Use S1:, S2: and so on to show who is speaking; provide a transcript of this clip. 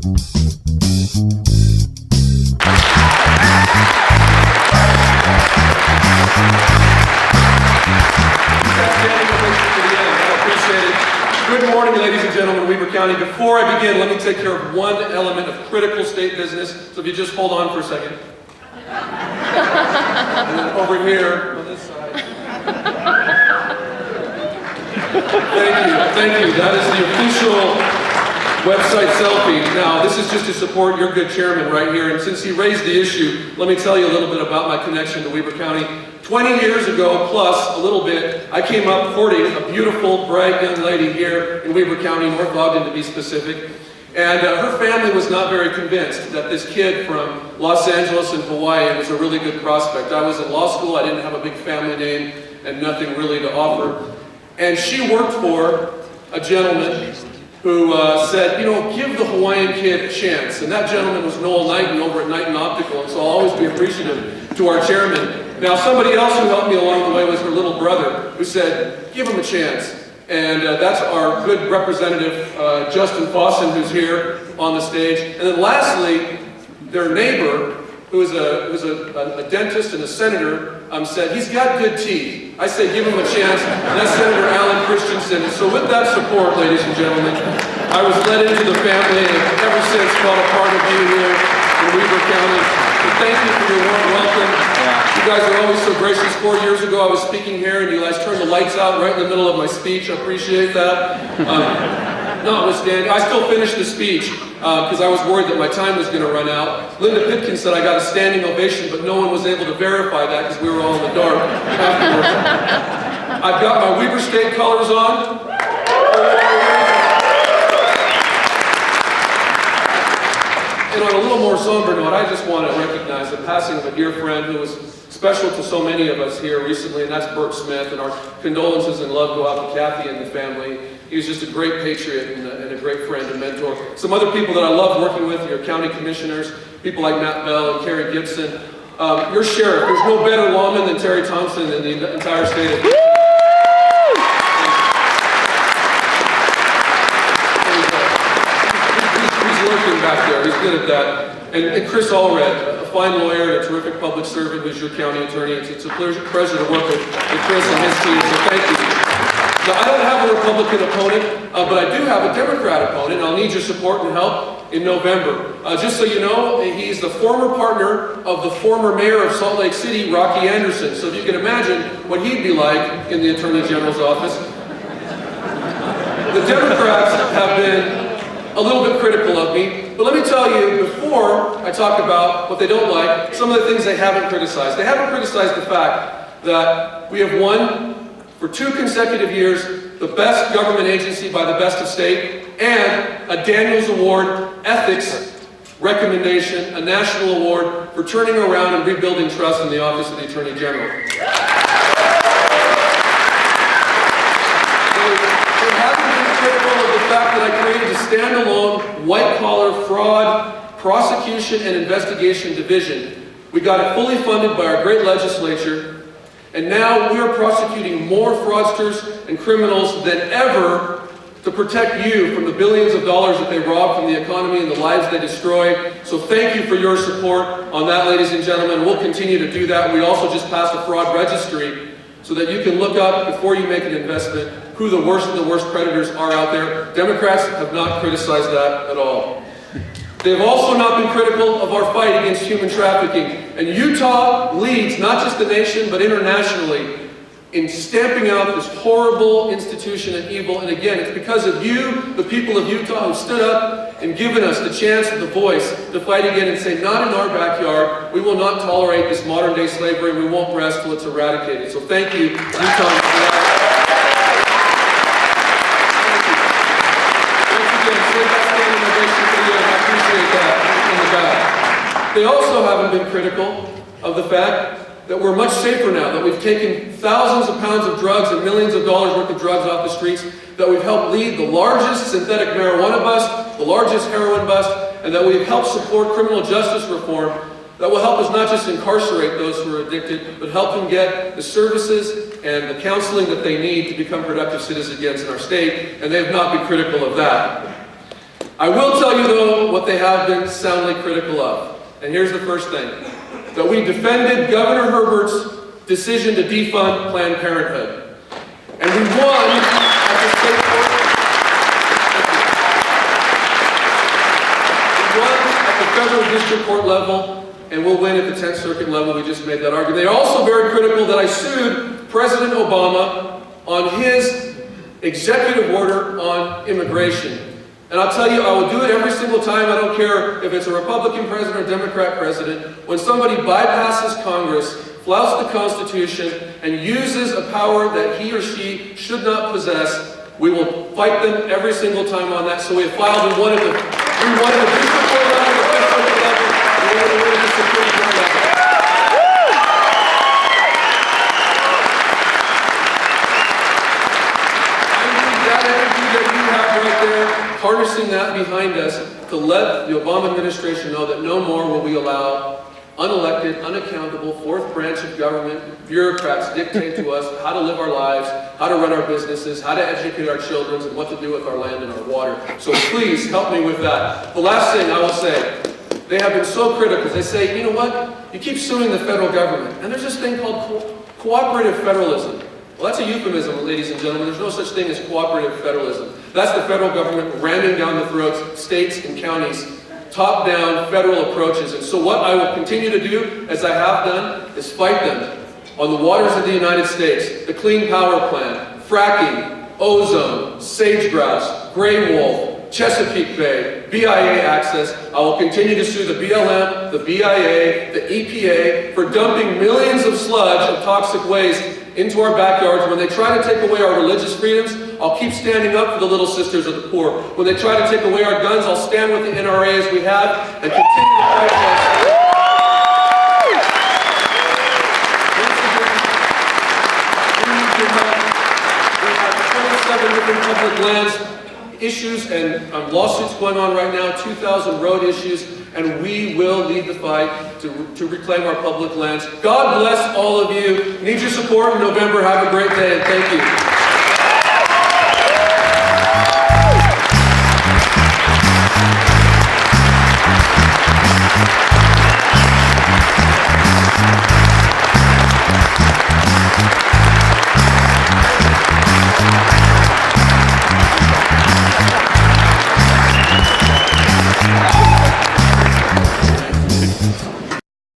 S1: Good morning, ladies and gentlemen, Weber County. Before I begin, let me take care of one element of critical state business. So if you just hold on for a second. And then over here on this side. Thank you. That is the official website selfie. Now, this is just to support your good chairman right here. And since he raised the issue, let me tell you a little bit about my connection to Weber County. 20 years ago, plus a little bit, I came up courting a beautiful, bright young lady here in Weber County, North Ogden to be specific. And her family was not very convinced that this kid from Los Angeles and Hawaii was a really good prospect. I was in law school, I didn't have a big family name, and nothing really to offer. And she worked for a gentleman who said, you know, give the Hawaiian kid a chance. And that gentleman was Noel Knighton over at Knighton Optical, and so I'll always be appreciative to our chairman. Now, somebody else who helped me along the way was her little brother, who said, give him a chance. And that's our good representative, Justin Fawson, who's here on the stage. And then lastly, their neighbor, who is a dentist and a senator, said, he's got good teeth. I say, give him a chance. And that's Senator Alan Christensen. And so with that support, ladies and gentlemen, I was led into the family and ever since felt a part of being here in Weber County. So thank you for your warm welcome. You guys are always so gracious. 4 years ago, I was speaking here, and you guys turned the lights out right in the middle of my speech. I appreciate that. Notwithstanding, I still finished the speech because I was worried that my time was going to run out. Linda Pitkin said I got a standing ovation, but no one was able to verify that because we were all in the dark afterwards. I've got my Weber State colors on. And on a little more somber note, I just want to recognize the passing of a dear friend who was special to so many of us here recently, and that's Bert Smith, and our condolences and love go out to Kathy and the family. He was just a great patriot and a great friend and mentor. Some other people that I love working with, your county commissioners, people like Matt Bell and Kerry Gibson. Your sheriff, there's no better lawman than Terry Thompson in the entire state of back there, he's good at that. And Chris Allred, a fine lawyer and a terrific public servant who's your county attorney. It's a pleasure to work with Chris and his team, so thank you. Now, I don't have a Republican opponent, but I do have a Democrat opponent, and I'll need your support and help in November. Just so you know, he's the former partner of the former mayor of Salt Lake City, Rocky Anderson. So if you can imagine what he'd be like in the Attorney General's office. The Democrats have been a little bit critical of me, but let me tell you, before I talk about what they don't like, some of the things they haven't criticized. They haven't criticized the fact that we have won for 2 consecutive years the best government agency by the best of state and a Daniels Award ethics recommendation, a national award for turning around and rebuilding trust in the office of the Attorney General. They haven't been critical of the fact that I created a standalone white-collar fraud prosecution and investigation division. We got it fully funded by our great legislature, and now we are prosecuting more fraudsters and criminals than ever to protect you from the billions of dollars that they rob from the economy and the lives they destroy. So thank you for your support on that, ladies and gentlemen. We'll continue to do that. We also just passed a fraud registry so that you can look up, before you make an investment, who the worst of the worst predators are out there. Democrats have not criticized that at all. They've also not been critical of our fight against human trafficking. And Utah leads, not just the nation, but internationally, in stamping out this horrible institution and evil. And again, it's because of you, the people of Utah, who stood up and given us the chance, the voice, to fight again and say, not in our backyard. We will not tolerate this modern day slavery. We won't rest till it's eradicated. So thank you, Utah, for that. They also haven't been critical of the fact that we're much safer now, that we've taken thousands of pounds of drugs and millions of dollars worth of drugs off the streets, that we've helped lead the largest synthetic marijuana bust, the largest heroin bust, and that we've helped support criminal justice reform that will help us not just incarcerate those who are addicted, but help them get the services and the counseling that they need to become productive citizens in our state, and they have not been critical of that. I will tell you, though, what what they have been soundly critical of. And here's the first thing. That we defended Governor Herbert's decision to defund Planned Parenthood. And we won at the state court. We won at the federal district court level, and we'll win at the 10th Circuit level. We just made that argument. They are also very critical that I sued President Obama on his executive order on immigration. And I'll tell you, I will do it every single time. I don't care if it's a Republican president or Democrat president. When somebody bypasses Congress, flouts the Constitution, and uses a power that he or she should not possess, we will fight them every single time on that. So we have filed in one of the district court level, the Fifth Circuit level, and one of the Supreme Court level. Harnessing that behind us to let the Obama administration know that no more will we allow unelected, unaccountable, fourth branch of government bureaucrats dictate to us how to live our lives, how to run our businesses, how to educate our children, and what to do with our land and our water. So please help me with that. The last thing I will say, they have been so critical. They say, you know what? You keep suing the federal government, and there's this thing called cooperative federalism. Well, that's a euphemism, ladies and gentlemen. There's no such thing as cooperative federalism. That's the federal government ramming down the throats, states and counties, top-down federal approaches. And so what I will continue to do, as I have done, is fight them on the waters of the United States, the Clean Power Plan, fracking, ozone, sage-grouse, gray wolf, Chesapeake Bay, BIA access. I will continue to sue the BLM, the BIA, the EPA for dumping millions of sludge and toxic waste into our backyards. When they try to take away our religious freedoms, I'll keep standing up for the little sisters of the poor. When they try to take away our guns, I'll stand with the NRA as we have and continue to fight for We have 27 different public lands issues and lawsuits going on right now, 2,000 road issues, and we will lead the fight to reclaim our public lands. God bless all of you. Need your support in November. Have a great day, and thank you.